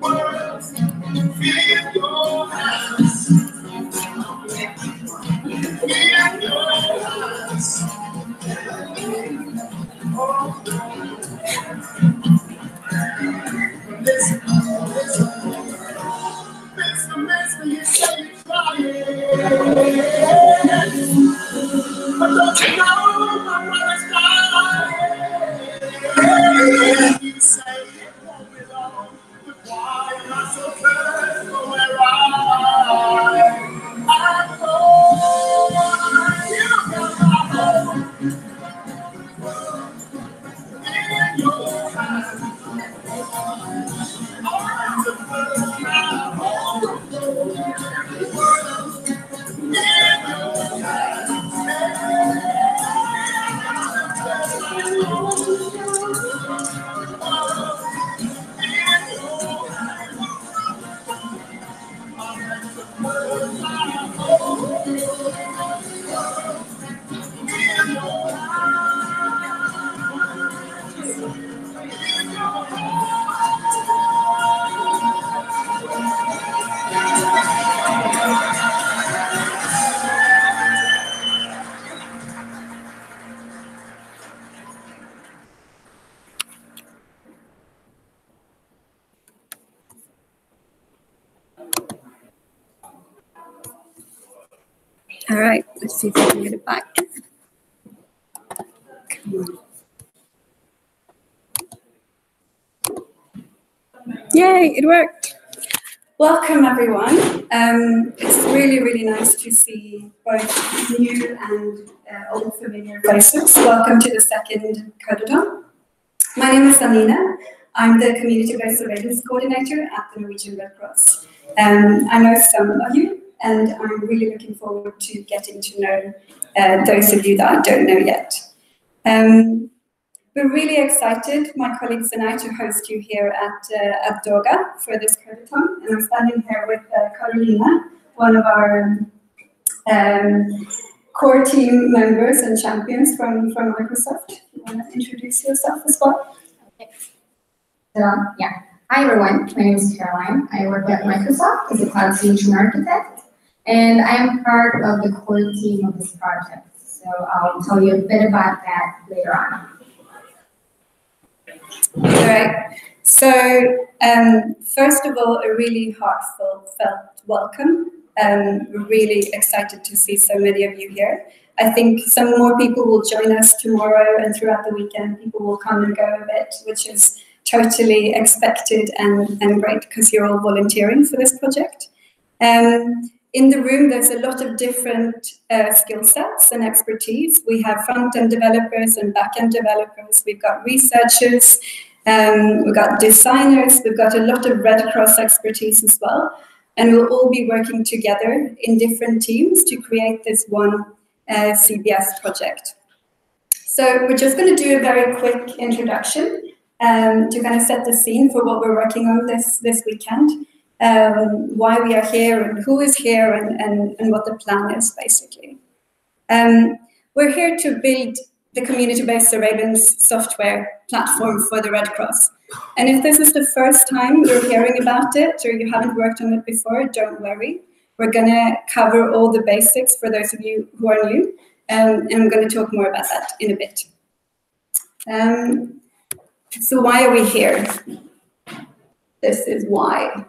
words in your hands. In your hands. Oh, listen, listen. It's the mess when you say you're trying. But don't you know my brother's dying? You say it won't be long. Why am I so careful where I know you got my home in your hands. I'm the first man home in your All right, let's see if we can get it back. Come on. Yay, it worked. Welcome, everyone. It's really, really nice to see both new and old familiar faces. Welcome to the second Codeathon. My name is Anina. I'm the Community-Based Surveillance Coordinator at the Norwegian Red Cross. I know some of you, and I'm really looking forward to getting to know those of you that I don't know yet. We're really excited, my colleagues and I, to host you here at DOGA for this Codeathon. And I'm standing here with Carolina, one of our core team members and champions from Microsoft. You want to introduce yourself as well? Okay. So, yeah. Hi, everyone. My name is Caroline. I work at Microsoft as a cloud solution architect, and I am part of the core team of this project. So I'll tell you a bit about that later on. All right. So, first of all, a really heartfelt welcome. We're really excited to see so many of you here. I think some more people will join us tomorrow, and throughout the weekend, people will come and go a bit, which is totally expected and great because you're all volunteering for this project. In the room, there's a lot of different skill sets and expertise. We have front-end developers and back-end developers. We've got researchers, we've got designers, we've got a lot of Red Cross expertise as well. And we'll all be working together in different teams to create this one CBS project. So we're just going to do a very quick introduction to kind of set the scene for what we're working on this weekend. Why we are here and who is here and what the plan is, basically. We're here to build the community-based surveillance software platform for the Red Cross. And if this is the first time you're hearing about it or you haven't worked on it before, don't worry. We're going to cover all the basics for those of you who are new, and I'm going to talk more about that in a bit. So why are we here? This is why.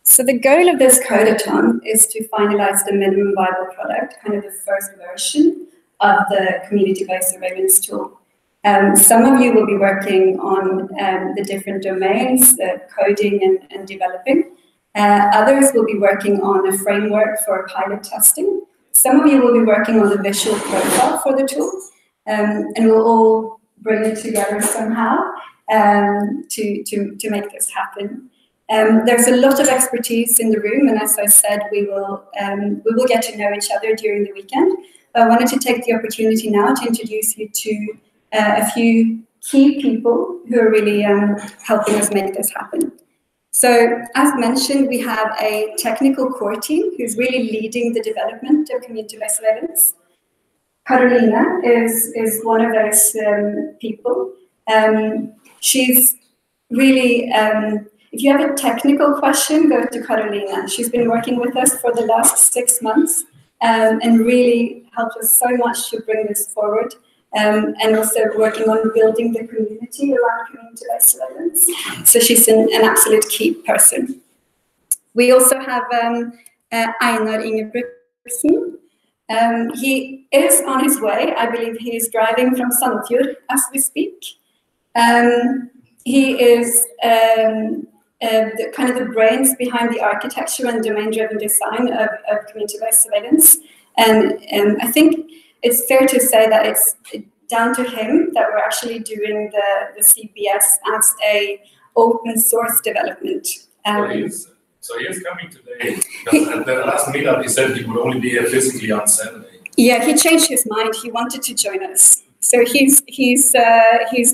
So the goal of this Codeathon is to finalize the minimum viable product, kind of the first version of the community-based surveillance tool. Some of you will be working on the different domains, coding and developing. Others will be working on a framework for pilot testing. Some of you will be working on the visual profile for the tool, and we'll all bring it together somehow to make this happen. There's a lot of expertise in the room, and as I said, we will get to know each other during the weekend. But I wanted to take the opportunity now to introduce you to a few key people who are really helping us make this happen. So, as mentioned, we have a technical core team who's really leading the development of community-based surveillance. Carolina is one of those people. She's really, if you have a technical question, go to Carolina. She's been working with us for the last 6 months and really helped us so much to bring this forward. And also working on building the community around community-based surveillance. So she's an absolute key person. We also have Einar Ingebrigtsen. He is on his way. I believe he is driving from Sandefjord as we speak. He is kind of the brains behind the architecture and domain-driven design of community-based surveillance. And I think it's fair to say that it's down to him that we're actually doing the CBS as a open source development. So he is coming today. At the last meetup, he said he would only be here physically on Saturday. Yeah, he changed his mind. He wanted to join us. So he's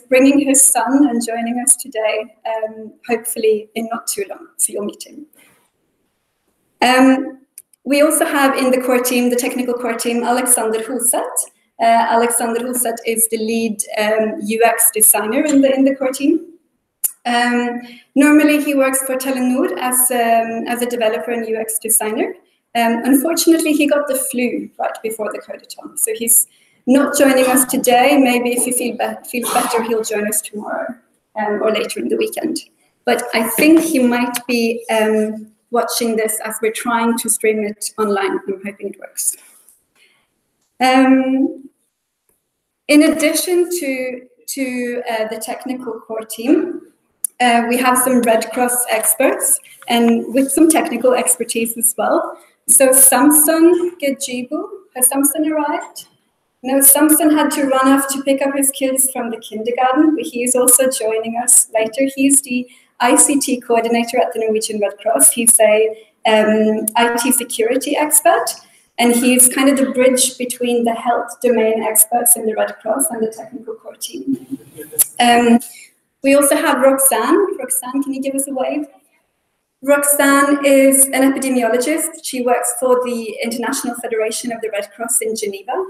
bringing his son and joining us today, hopefully in not too long, so you'll meet him. We also have in the core team, the technical core team, Alexander Hulset. Alexander Hulset is the lead UX designer in the core team. Normally he works for Telenor as a developer and UX designer. Unfortunately, he got the flu right before the Codeathon, so he's not joining us today. Maybe if he feels better, he'll join us tomorrow or later in the weekend. But I think he might be watching this as we're trying to stream it online. I'm hoping it works. In addition to the technical core team, we have some Red Cross experts and with some technical expertise as well. So Samson Gejibu, has Samson arrived? No, Samson had to run off to pick up his kids from the kindergarten, but he is also joining us later. He's the ICT coordinator at the Norwegian Red Cross. He's a IT security expert, and he's kind of the bridge between the health domain experts in the Red Cross and the technical core team. We also have Roxanne. Roxanne, can you give us a wave? Roxanne is an epidemiologist. She works for the International Federation of the Red Cross in Geneva.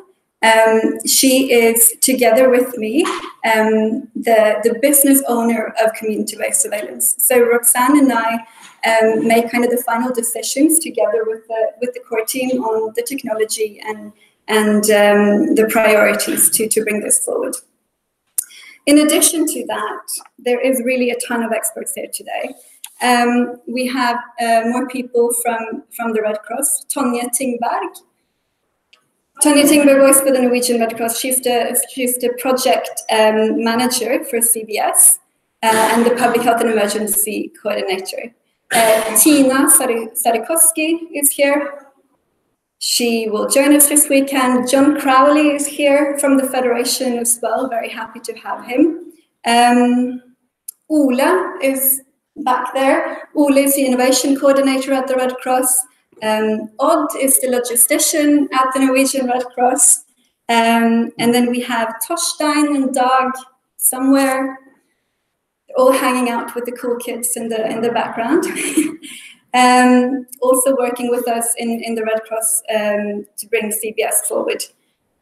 She is, together with me, the business owner of community-based surveillance. So Roxanne and I make kind of the final decisions together with the core team on the technology and the priorities to bring this forward. In addition to that, there is really a ton of experts here today. We have more people from the Red Cross. Tonje Tingberg. Tonje Tingberg works for the Norwegian Red Cross. She's the project manager for CBS and the public health and emergency coordinator. Tina Sarikowski is here. She will join us this weekend. John Crowley is here from the Federation as well. Very happy to have him. Ole is back there. Ole is the innovation coordinator at the Red Cross. Odd is the logistician at the Norwegian Red Cross. And then we have Torstein and Dag somewhere, all hanging out with the cool kids in the background. Also working with us in the Red Cross to bring CBS forward.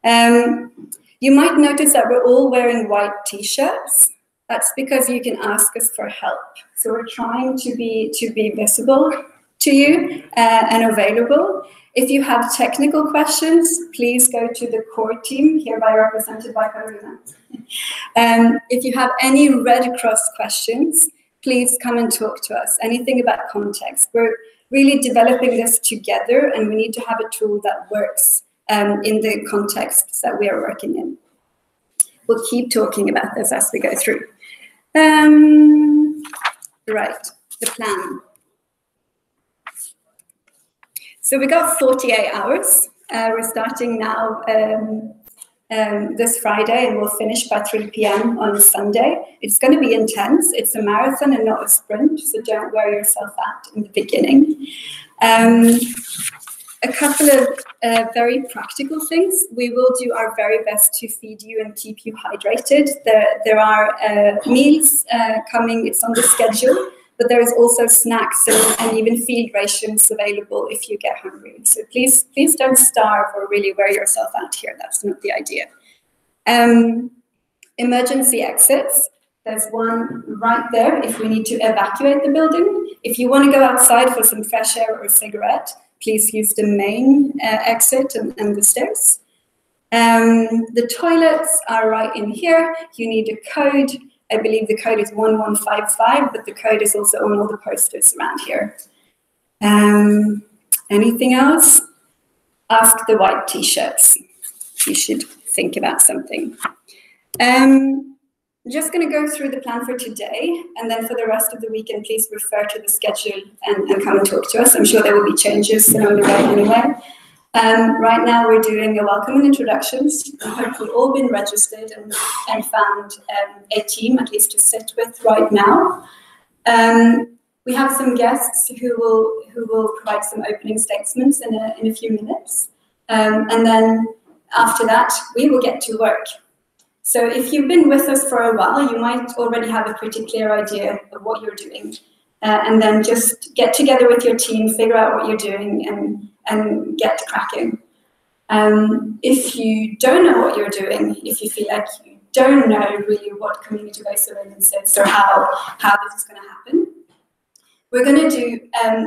You might notice that we're all wearing white t-shirts. That's because you can ask us for help. So we're trying to be visible to you and available. If you have technical questions, please go to the core team, hereby represented by Karina. If you have any Red Cross questions, please come and talk to us. Anything about context. We're really developing this together, and we need to have a tool that works in the contexts that we are working in. We'll keep talking about this as we go through. Right, the plan. So we got 48 hours. We're starting now this Friday, and we'll finish by 3 p.m. on Sunday. It's going to be intense. It's a marathon and not a sprint, so don't wear yourself out in the beginning. A couple of very practical things. We will do our very best to feed you and keep you hydrated. There are meals coming. It's on the schedule. But there is also snacks and even field rations available if you get hungry. So please don't starve or really wear yourself out here. That's not the idea. Emergency exits. There's one right there if we need to evacuate the building. If you want to go outside for some fresh air or a cigarette, please use the main exit and the stairs. The toilets are right in here. You need a code. I believe the code is 1155, but the code is also on all the posters around here. Anything else? Ask the white t-shirts. You should think about something. Just going to go through the plan for today, and then for the rest of the weekend, please refer to the schedule and come and talk to us. I'm sure there will be changes along the way anyway. Right now we're doing a welcome and introductions. I hope we've all been registered and found a team at least to sit with right now. We have some guests who will provide some opening statements in a few minutes. And then after that, we will get to work. So if you've been with us for a while, you might already have a pretty clear idea of what you're doing. And then just get together with your team, figure out what you're doing, and get cracking. If you don't know what you're doing, if you feel like you don't know really what community-based surveillance is or how this is going to happen, we're going to do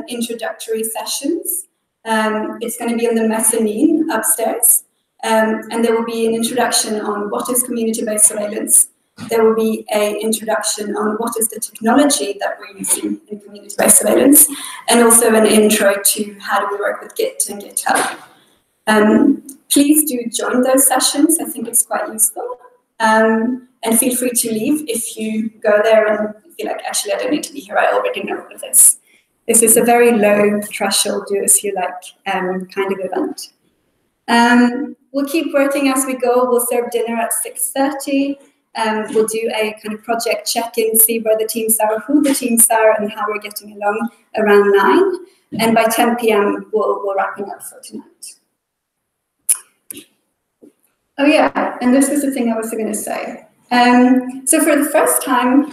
introductory sessions. It's going to be on the mezzanine upstairs, and there will be an introduction on what is community-based surveillance. There will be an introduction on what is the technology that we're using in community-based surveillance, and also an intro to how do we work with Git and GitHub. Please do join those sessions. I think it's quite useful. And feel free to leave if you go there and feel like, actually, I don't need to be here. I already know all of this. This is a very low threshold, do as you like kind of event. We'll keep working as we go. We'll serve dinner at 6:30. We'll do a kind of project check-in, see where the teams are, who the teams are, and how we're getting along around 9. And by 10 p.m., we'll wrapping up for tonight. Oh yeah, and this is the thing I was going to say. So for the first time,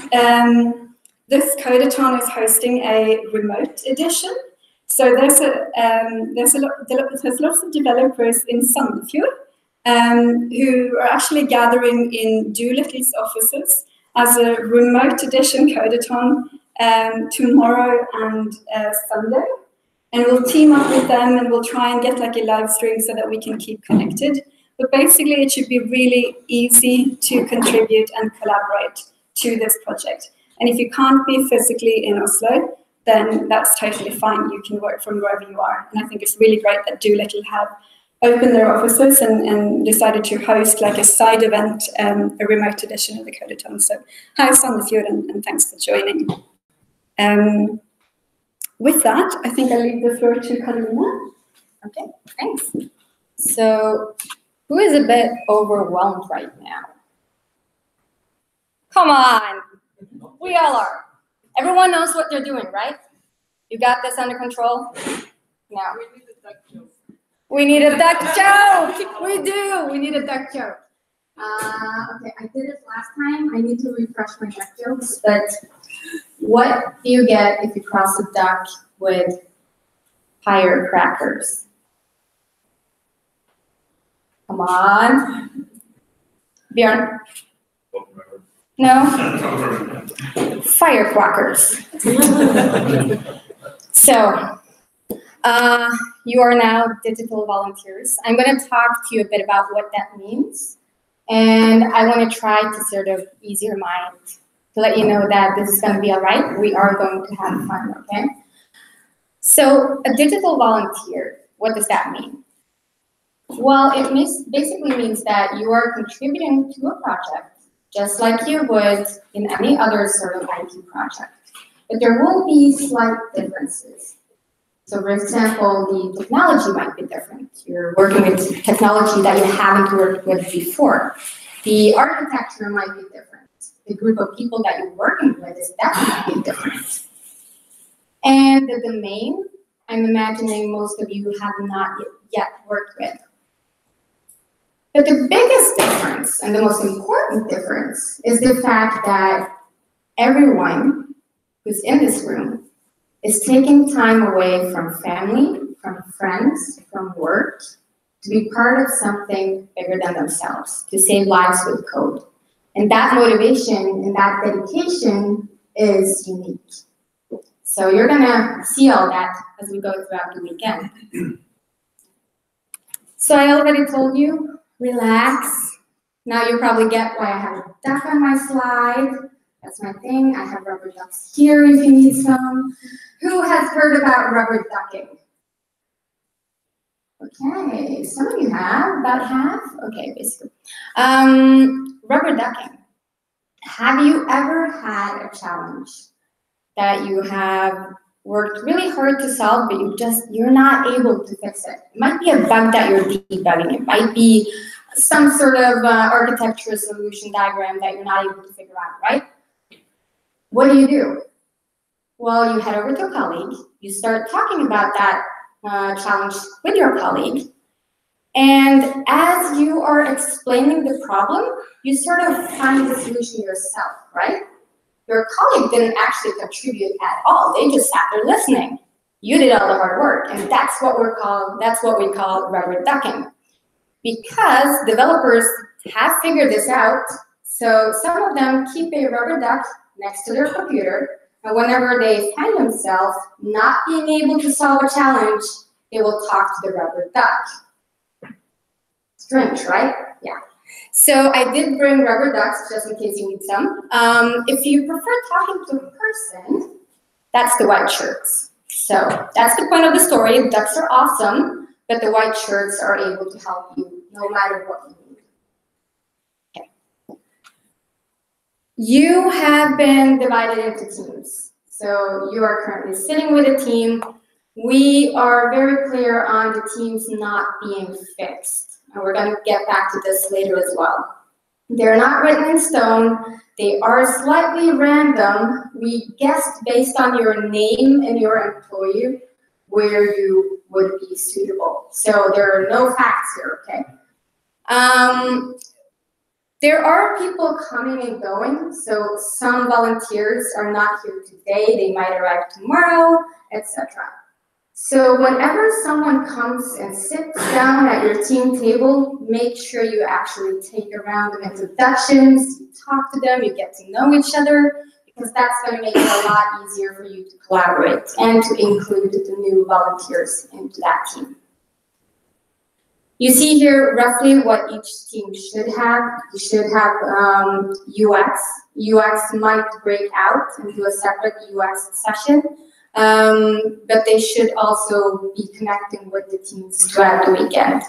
this Codeathon is hosting a remote edition. So there's lots of developers in Sandefjord who are actually gathering in Doolittle's offices as a remote edition Codeathon tomorrow and Sunday. And we'll team up with them and we'll try and get like a live stream so that we can keep connected. But basically, it should be really easy to contribute and collaborate to this project. And if you can't be physically in Oslo, then that's totally fine. You can work from wherever you are. And I think it's really great that Doolittle have opened their offices and decided to host like a side event, a remote edition of the Codeathon. So hi, Sandefjord, and thanks for joining. With that, I think I'll leave the floor to Karina. Okay, thanks. So, who is a bit overwhelmed right now? Come on, we all are. Everyone knows what they're doing, right? You got this under control? No. We need a duck joke. We need a duck joke. We do. We need a duck joke. Okay, I did it last time. I need to refresh my duck jokes. But what do you get if you cross a duck with firecrackers? Come on. Björn? No? Firecrackers. So, you are now digital volunteers. I'm going to talk to you a bit about what that means. And I want to try to sort of ease your mind to let you know that this is going to be all right. We are going to have fun, okay? So, a digital volunteer, what does that mean? Well, it basically means that you are contributing to a project just like you would in any other sort of IT project. But there will be slight differences. So for example, the technology might be different. You're working with technology that you haven't worked with before. The architecture might be different. The group of people that you're working with is definitely different. And the domain, I'm imagining most of you have not yet worked with. But the biggest difference and the most important difference is the fact that everyone who's in this room is taking time away from family, from friends, from work, to be part of something bigger than themselves, to save lives with code. And that motivation and that dedication is unique. So you're gonna see all that as we go throughout the weekend. So I already told you, relax. Now you probably get why I have a duck on my slide. That's my thing. I have rubber ducks here if you need some. Who has heard about rubber ducking? Okay, some of you have, about half. Okay, basically. Rubber ducking. Have you ever had a challenge that you have worked really hard to solve, but you're not able to fix it? It might be a bug that you're debugging. It might be some sort of architecture solution diagram that you're not able to figure out, right? What do? Well, you head over to a colleague, you start talking about that challenge with your colleague, and as you are explaining the problem, you sort of find the solution yourself, right? Your colleague didn't actually contribute at all. They just sat there listening. You did all the hard work, and that's what we call rubber ducking. Because developers have figured this out, so some of them keep a rubber duck next to their computer, and whenever they find themselves not being able to solve a challenge, they will talk to the rubber duck. Strange, right? Yeah. So I did bring rubber ducks just in case you need some. If you prefer talking to a person, that's the white shirts. So that's the point of the story. Ducks are awesome, but the white shirts are able to help you no matter what you need. Okay. You have been divided into teams. So you are currently sitting with a team. We are very clear on the teams not being fixed. And we're going to get back to this later as well. They're not written in stone. They are slightly random. We guessed based on your name and your employer where you would be suitable. So there are no facts here, okay? There are people coming and going. So some volunteers are not here today. They might arrive tomorrow, etc. So whenever someone comes and sits down at your team table, make sure you actually take a round of introductions, you talk to them, you get to know each other, because that's going to make it a lot easier for you to collaborate and to include the new volunteers into that team. You see here roughly what each team should have. You should have UX. UX might break out into a separate UX session. But they should also be connecting with the teams throughout the weekend.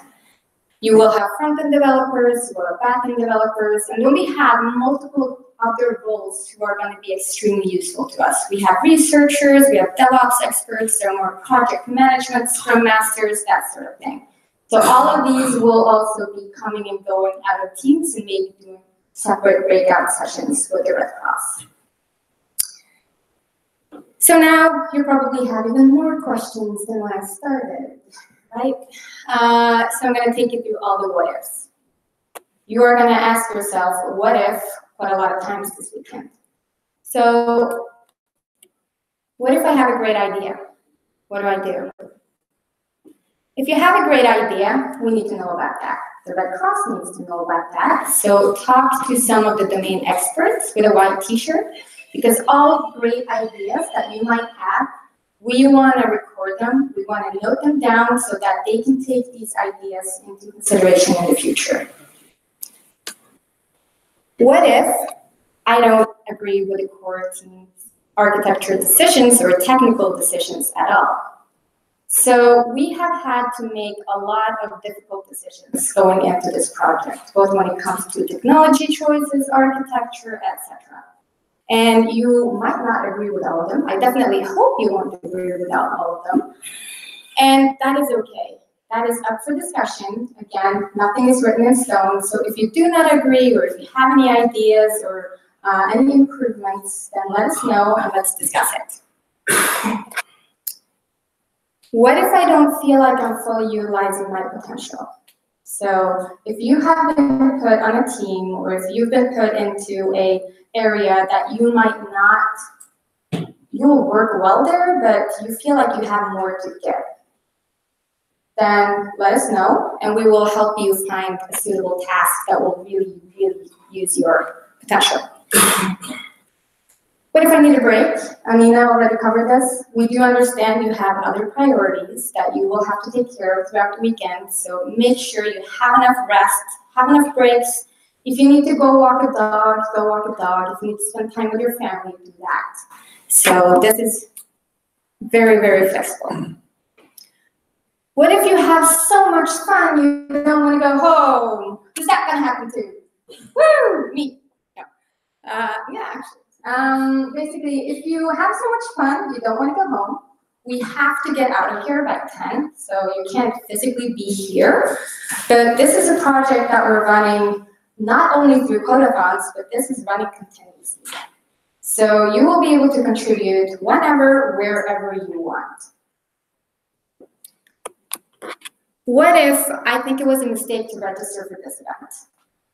You will have front-end developers, you will have back-end developers, and then we have multiple other roles who are going to be extremely useful to us. We have researchers, we have DevOps experts, there are more project management, Scrum Masters, that sort of thing. So all of these will also be coming and going out of teams and maybe doing separate breakout sessions with the Red Cross. So now you probably have even more questions than when I started, right? So I'm going to take you through all the what ifs. You are going to ask yourself, what if, quite a lot of times this weekend. So what if I have a great idea? What do I do? If you have a great idea, we need to know about that. The Red Cross needs to know about that. So talk to some of the domain experts with a white t-shirt, because all great ideas that you might have, we want to record them, we want to note them down so that they can take these ideas into consideration in the future. What if I don't agree with the core team's architecture decisions or technical decisions at all? So we have had to make a lot of difficult decisions going into this project, both when it comes to technology choices, architecture, etc. And you might not agree with all of them. I definitely hope you won't agree with all of them. And that is okay. That is up for discussion. Again, nothing is written in stone. So if you do not agree, or if you have any ideas or any improvements, then let us know and let's discuss it. What if I don't feel like I'm fully utilizing my potential? So if you have been put on a team, or if you've been put into an area that you might not, you'll work well there, but you feel like you have more to give, then let us know, and we will help you find a suitable task that will really, really use your potential. What if I need a break? Amina already covered this. We do understand you have other priorities that you will have to take care of throughout the weekend, so make sure you have enough rest, have enough breaks. If you need to go walk a dog, go walk a dog. If you need to spend time with your family, do that. So this is very, very flexible. What if you have so much fun you don't want to go home? Is that going to happen too? Woo! Me. No. Yeah, actually. Basically, if you have so much fun, you don't want to go home, we have to get out of here by 10, so you can't physically be here. But this is a project that we're running not only through Codeathons, but this is running continuously. So you will be able to contribute whenever, wherever you want. What if I think it was a mistake to register for this event?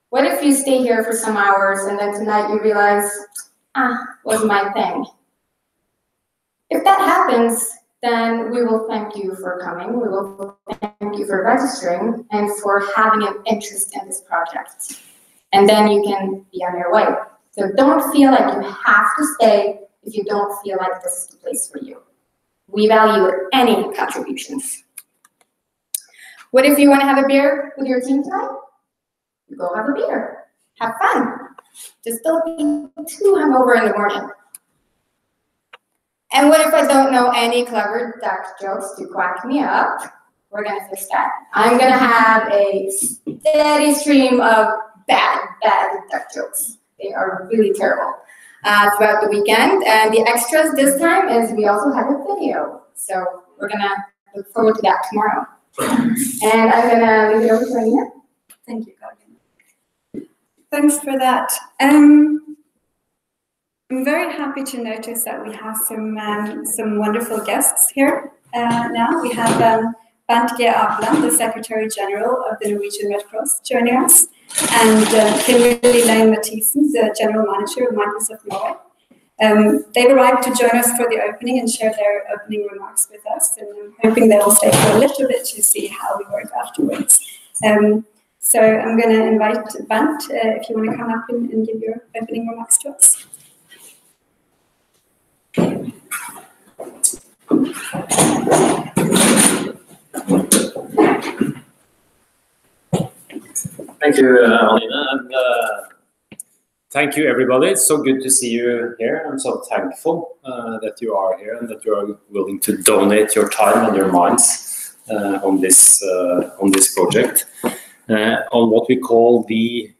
What if you stay here for some hours and then tonight you realize, was my thing? If that happens, then we will thank you for coming. We will thank you for registering and for having an interest in this project. And then you can be on your way. So don't feel like you have to stay if you don't feel like this is the place for you. We value any contributions. What if you want to have a beer with your team tonight? Go have a beer. Have fun. Just don't be too hungover in the morning. And what if I don't know any clever duck jokes to quack me up? We're going to fix that. I'm going to have a steady stream of bad duck jokes. They are really terrible throughout the weekend. And the extras this time is we also have a video. So we're going to look forward to that tomorrow. And I'm going to leave it over to Amina. Thank you, Karin. Thanks for that. I'm very happy to notice that we have some wonderful guests here now. We have Bernt G. Apland, the Secretary General of the Norwegian Red Cross, joining us, and Kimberly Lane Mathisen, the General Manager of Microsoft Norway. They've arrived to join us for the opening and share their opening remarks with us, and I'm hoping they will stay for a little bit to see how we work afterwards. So I'm going to invite Bernt, if you want to come up and give your opening remarks to us. Thank you, Alina, and thank you, everybody. It's so good to see you here. I'm so thankful that you are here and that you are willing to donate your time and your minds on this project, on what we call the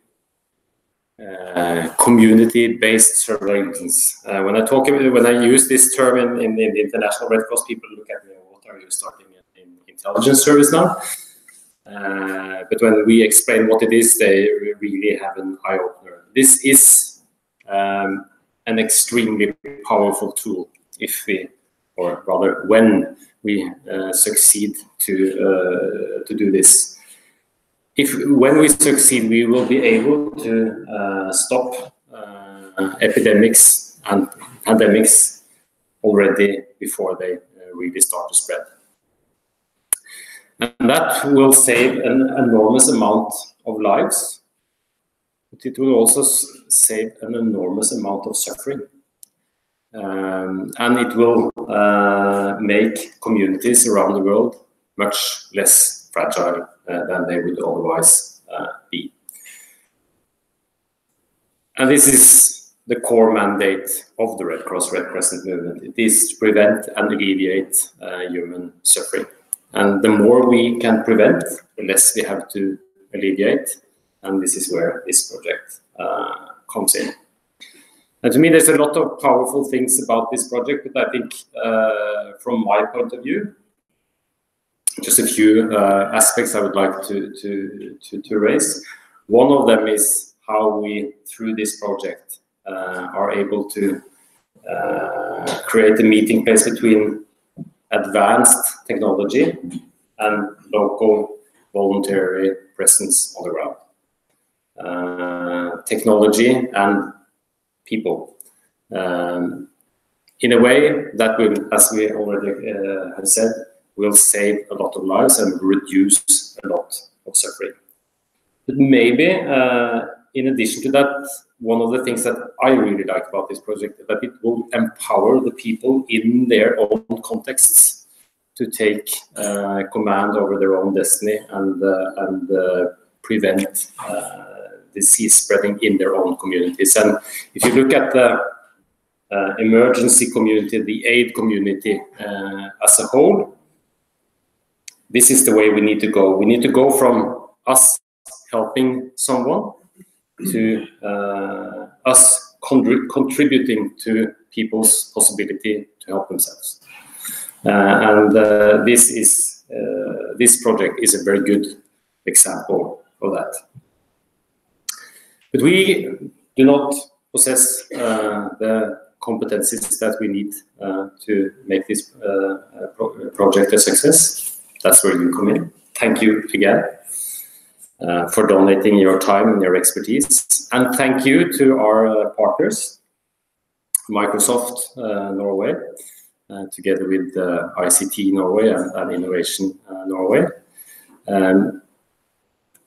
community-based surveillance. When I use this term in the International Red Cross, people look at me, what are you starting in intelligence service now? But when we explain what it is, they really have an eye-opener. This is an extremely powerful tool. if we, or rather when we succeed to do this. When we succeed, we will be able to stop epidemics and pandemics already before they really start to spread. And that will save an enormous amount of lives, but it will also save an enormous amount of suffering. And it will make communities around the world much less fragile than they would otherwise be. And this is the core mandate of the Red Cross Red Crescent movement. It is to prevent and alleviate human suffering. And the more we can prevent, the less we have to alleviate. And this is where this project comes in. And to me, there's a lot of powerful things about this project, but I think from my point of view, just a few aspects I would like to raise. One of them is how we, through this project, are able to create a meeting place between advanced technology and local voluntary presence on the ground. Technology and people. In a way that will, as we already have said, will save a lot of lives and reduce a lot of suffering. But maybe, in addition to that, one of the things that I really like about this project is that it will empower the people in their own contexts to take command over their own destiny and prevent disease spreading in their own communities. And if you look at the emergency community, the aid community as a whole, this is the way we need to go. We need to go from us helping someone to us contributing to people's possibility to help themselves. This project is a very good example of that. But we do not possess the competencies that we need to make this project a success. That's where you come in. Thank you again for donating your time and your expertise. And thank you to our partners, Microsoft Norway, together with ICT Norway and Innovation Norway.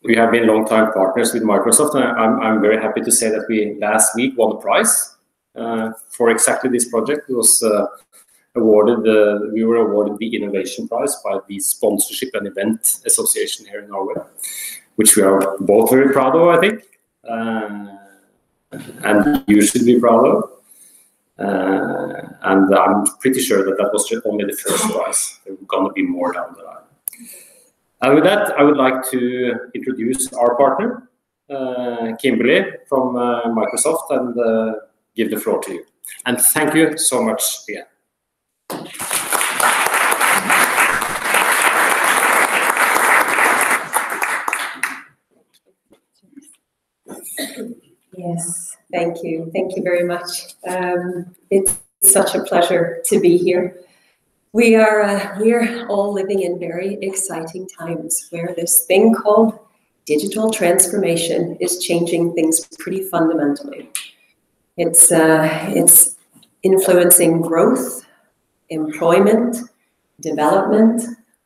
We have been long-time partners with Microsoft, and I'm very happy to say that we last week won a prize for exactly this project. It was awarded. We were awarded the Innovation Prize by the Sponsorship and Event Association here in Norway, which we are both very proud of, I think, and you should be proud of. And I'm pretty sure that that was only the first prize. There are going to be more down the line. And with that, I would like to introduce our partner, Kimberly from Microsoft, and give the floor to you. And thank you so much again. Yes, thank you. Thank you very much. It's such a pleasure to be here. We are all living in very exciting times where this thing called digital transformation is changing things pretty fundamentally. It's influencing growth, employment, development,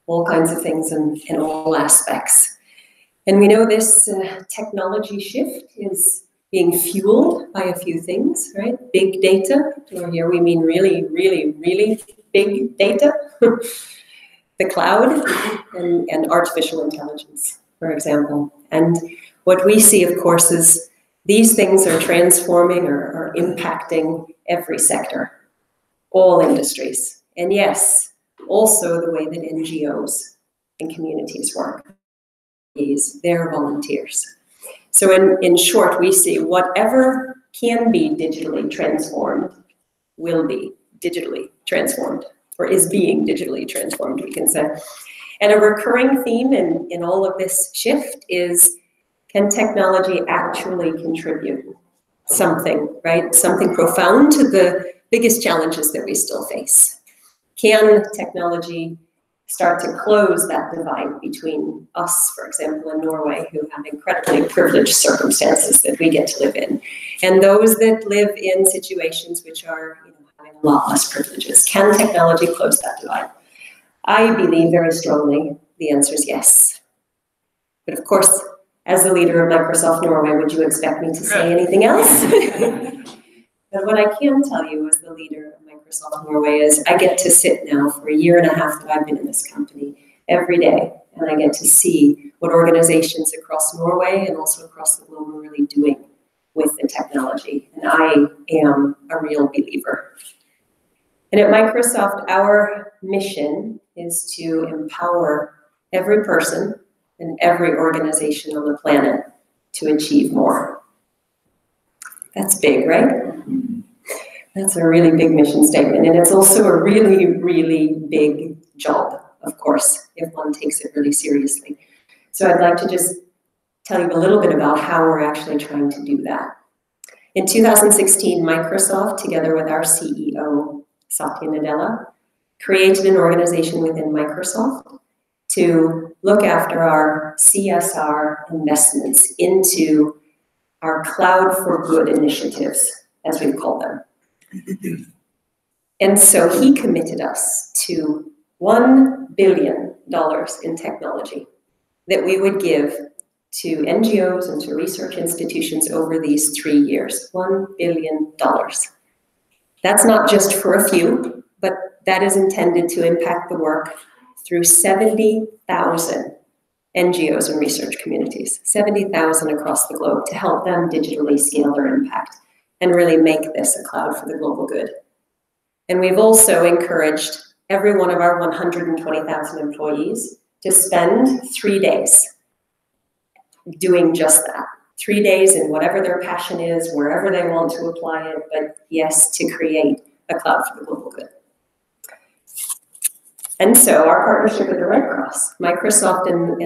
all kinds of things in all aspects. And we know this technology shift is being fueled by a few things, right? Big data, or here we mean really, really, really big data, the cloud, and artificial intelligence, for example. And what we see, of course, is these things are transforming or impacting every sector, all industries. And yes, also the way that NGOs and communities work. They're volunteers. So in short, we see whatever can be digitally transformed will be digitally transformed, or is being digitally transformed, we can say. And a recurring theme in all of this shift is, can technology actually contribute something, right? Something profound to the biggest challenges that we still face. Can technology start to close that divide between us, for example, in Norway, who have incredibly privileged circumstances that we get to live in, and those that live in situations which are having a lot less privileges? Can technology close that divide? I believe very strongly the answer is yes. But of course, as the leader of Microsoft Norway, would you expect me to say anything else? But what I can tell you as the leader of Microsoft Norway is I get to sit now for 1.5 years that I've been in this company every day, and I get to see what organizations across Norway and also across the globe are really doing with the technology. And I am a real believer. And at Microsoft, our mission is to empower every person and every organization on the planet to achieve more. That's big, right? That's a really big mission statement. And it's also a really, really big job, of course, if one takes it really seriously. So I'd like to just tell you a little bit about how we're actually trying to do that. In 2016, Microsoft, together with our CEO, Satya Nadella, created an organization within Microsoft to look after our CSR investments into our Cloud for Good initiatives, as we've called them. And so he committed us to $1 billion in technology that we would give to NGOs and to research institutions over these 3 years. $1 billion. That's not just for a few, but that is intended to impact the work through 70,000 NGOs and research communities, 70,000 across the globe, to help them digitally scale their impact and really make this a cloud for the global good. And we've also encouraged every one of our 120,000 employees to spend 3 days doing just that. 3 days in whatever their passion is, wherever they want to apply it, but yes, to create a cloud for the global good. And so our partnership with the Red Cross, Microsoft and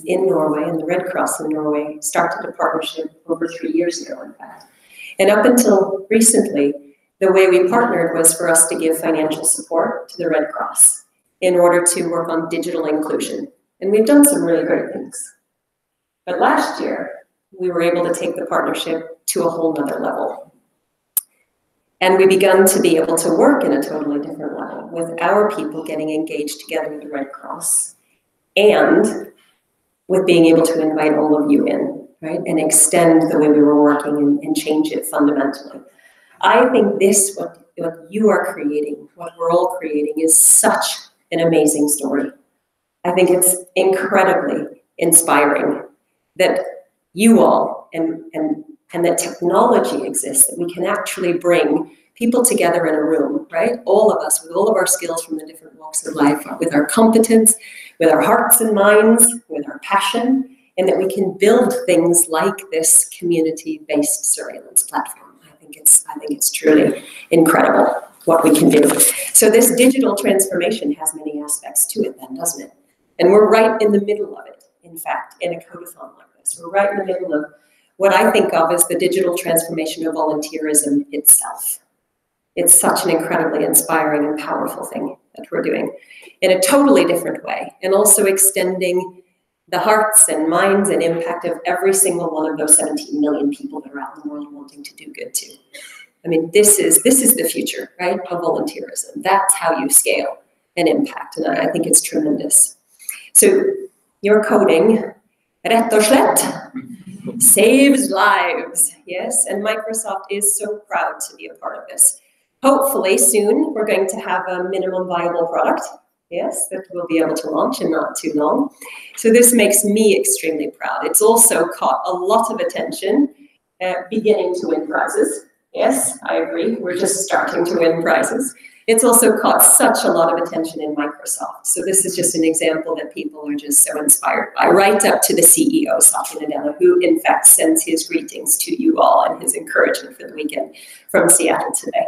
in Norway, and the Red Cross in Norway started a partnership over 3 years ago, in fact. And up until recently, the way we partnered was for us to give financial support to the Red Cross in order to work on digital inclusion. And we've done some really great things. But last year, we were able to take the partnership to a whole nother level. And we begun to be able to work in a totally different level with our people getting engaged together with the Red Cross and with being able to invite all of you in, right? And extend the way we were working and change it fundamentally. I think this, what you are creating, what we're all creating, is such an amazing story. I think it's incredibly inspiring that you all and that technology exists, that we can actually bring people together in a room, right? All of us with all of our skills from the different walks of life, with our competence, with our hearts and minds, with our passion, and that we can build things like this community-based surveillance platform. I think it's truly incredible what we can do. So this digital transformation has many aspects to it then, doesn't it? And we're right in the middle of it, in fact, in a Codeathon like this. We're right in the middle of what I think of as the digital transformation of volunteerism itself. It's such an incredibly inspiring and powerful thing that we're doing in a totally different way, and also extending the hearts and minds and impact of every single one of those 17 million people that are out in the world wanting to do good too. I mean, this is the future, right, of volunteerism. That's how you scale and impact, and I think it's tremendous. So your coding, rett og slett, saves lives, yes, and Microsoft is so proud to be a part of this. Hopefully soon we're going to have a minimum viable product, yes, that we'll be able to launch in not too long. So this makes me extremely proud. It's also caught a lot of attention, beginning to win prizes. Yes, I agree, we're just starting to win prizes. It's also caught such a lot of attention in Microsoft. So this is just an example that people are just so inspired by, right up to the CEO, Satya Nadella, who in fact sends his greetings to you all and his encouragement for the weekend from Seattle today.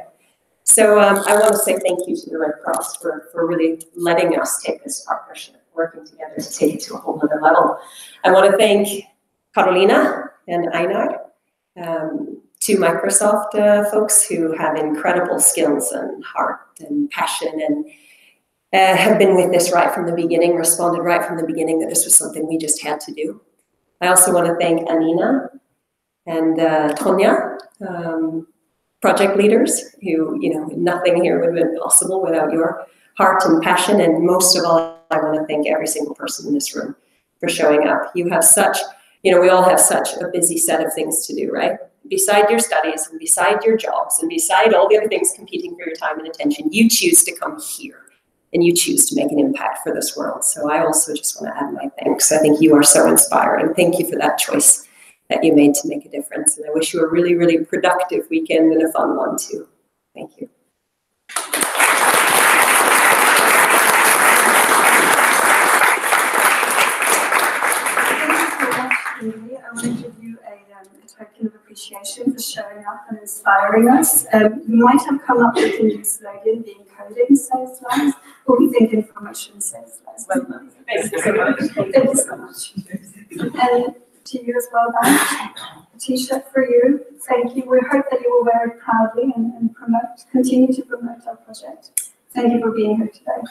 So I want to say thank you to the Red Cross for really letting us take this partnership, working together to take it to a whole other level. I want to thank Carolina and Einar two Microsoft folks who have incredible skills and heart and passion and have been with this right from the beginning, responded right from the beginning that this was something we just had to do. I also want to thank Anina and Tonya, project leaders, who, nothing here would have been possible without your heart and passion. And most of all, I want to thank every single person in this room for showing up. You have such, we all have such a busy set of things to do, right? Beside your studies and beside your jobs and beside all the other things competing for your time and attention, you choose to come here and you choose to make an impact for this world. So I also just want to add my thanks. I think you are so inspiring. Thank you for that choice that you made to make a difference. And I wish you a really, really productive weekend and a fun one too. Thank you. I want to give you a token of appreciation for showing up and inspiring us. You might have come up with a new slogan, being coding saves lives, or we think information saves lives. Thank you so much. Thank you so much. And to you as well, Dan, a t-shirt for you. Thank you. We hope that you will wear it proudly and continue to promote our project. Thank you for being here today.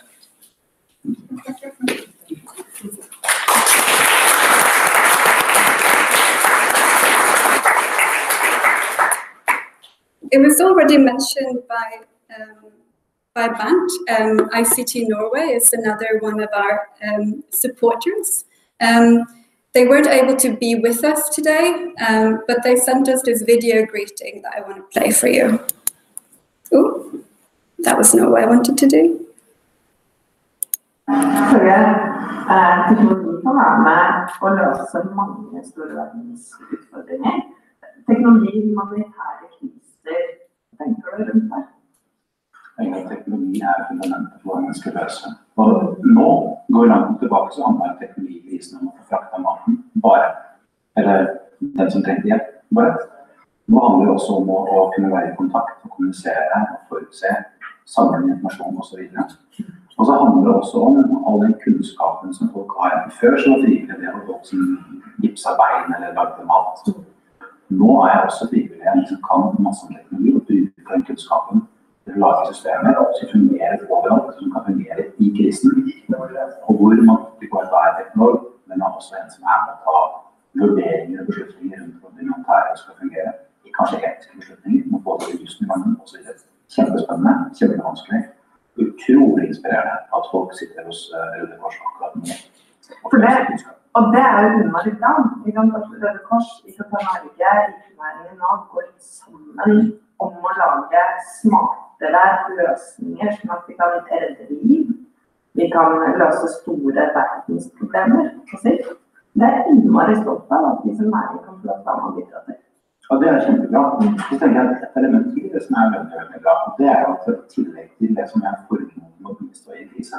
It was already mentioned by Bernt. ICT Norway is another one of our supporters. They weren't able to be with us today, but they sent us this video greeting that I want to play for you. Ooh, that was not what I wanted to do. Teknologi kan være med å løse mange store verdensutfordringer. Teknologi, humanitære kriser, tenker du rundt det? Teknologi er fundamentet for hva man skal løse. Og nå går vi langt tilbake, så handler teknologikrisen om å få frakta maten bare. Eller den som trengte hjelp, bare. Nå handler det også om å kunne være i kontakt og kommunisere og forutse, samle informasjon og så videre. Og så handler det også om all den kunnskapen som folk har. Før så var frivillige det folk som gipsa bein eller lagde mat. Nå er jeg også frivillig som kan masse om teknologi og bruker den kunnskapen til å lage systemer som fungerer overalt, som kan fungere i krisen. Og hvor man ikke bare er teknolog, men også en som er med å ta vurderinger og beslutninger rundt hvordan det humanitære skal fungere. Kanskje etiske beslutninger, man får det just i gangen og så videre. Kjempespennende, kjempevanskelig. Utrolig inspirerende at folk sitter hos Røde Kors akkurat nå. Og det er jo innmari bra. Røde Kors, IKT-Norge, IT-næringen nå går sammen om å lage smartere løsninger, sånn at vi kan redde liv. Vi kan løse store verdensproblemer på sikt. Det er innmari stolt av at vi som næring kan få lov å bidra til. Ja, det er kjempebra. Så tenker jeg at et element til det som er veldig bra, det er jo at i tillegg til det som er formålet med å bistå i krise.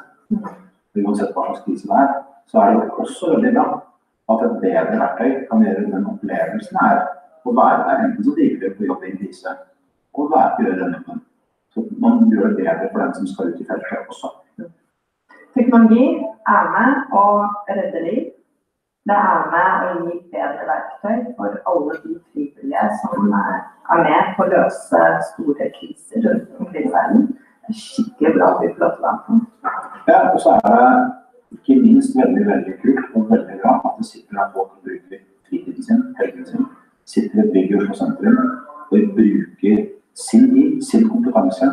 Uansett hva slags krise det er, så er det også veldig bra at et bedre verktøy kan gjøre den opplevelsen her å være der enten som driver på jobb i en krise, og gjøre den jobben. Så man gjør det bedre for den som skal ut i feltet også. Teknologi er med å redde liv. Det er med å gi bedre verktøy for alle de frivillige som er med på å løse store kriser rundt omkring i verden. Det er skikkelig bra at vi får lov til å være med. Ja, og så er det ikke minst veldig, veldig kult og veldig bra at det sitter der folk og bruker fritiden sin, helgen sin, sitter i et bygg i Oslo sentrum og bruker sin liv, sin kompetanse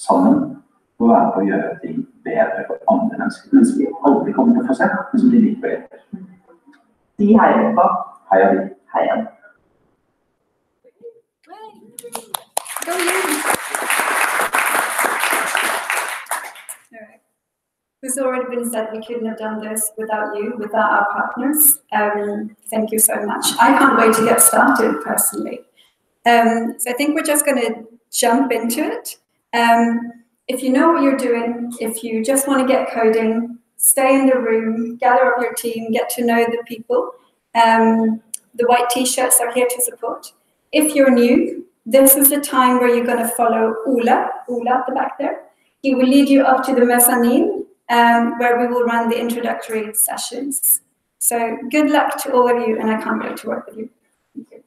sammen for å være på å gjøre ting bedre for andre mennesker. Mens vi aldri kommer til å få se, men som de liker å gjøre. De heier på. Heia de. Heia. Go you. It's already been said we couldn't have done this without you, without our partners. Thank you so much. I can't wait to get started personally. So I think we're just going to jump into it. If you know what you're doing, if you just want to get coding, stay in the room, gather up your team, get to know the people. The white t-shirts are here to support. If you're new, this is the time where you're going to follow Ola at the back there. He will lead you up to the mezzanine, where we will run the introductory sessions. So good luck to all of you, and I can't wait to work with you. Thank you.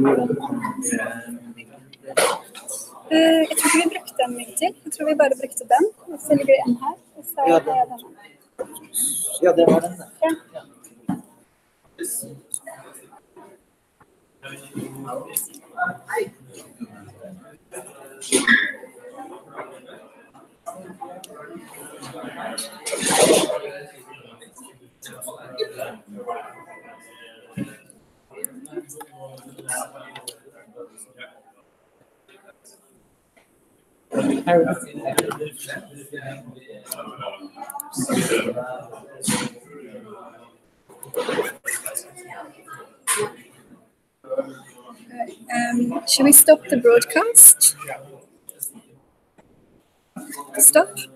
Jeg tror ikke vi brukte en mye til. Jeg tror vi bare brukte den. Og så ligger det en her. Og så har jeg denne. Ja, det var den. Ja. Should we stop the broadcast? Stop.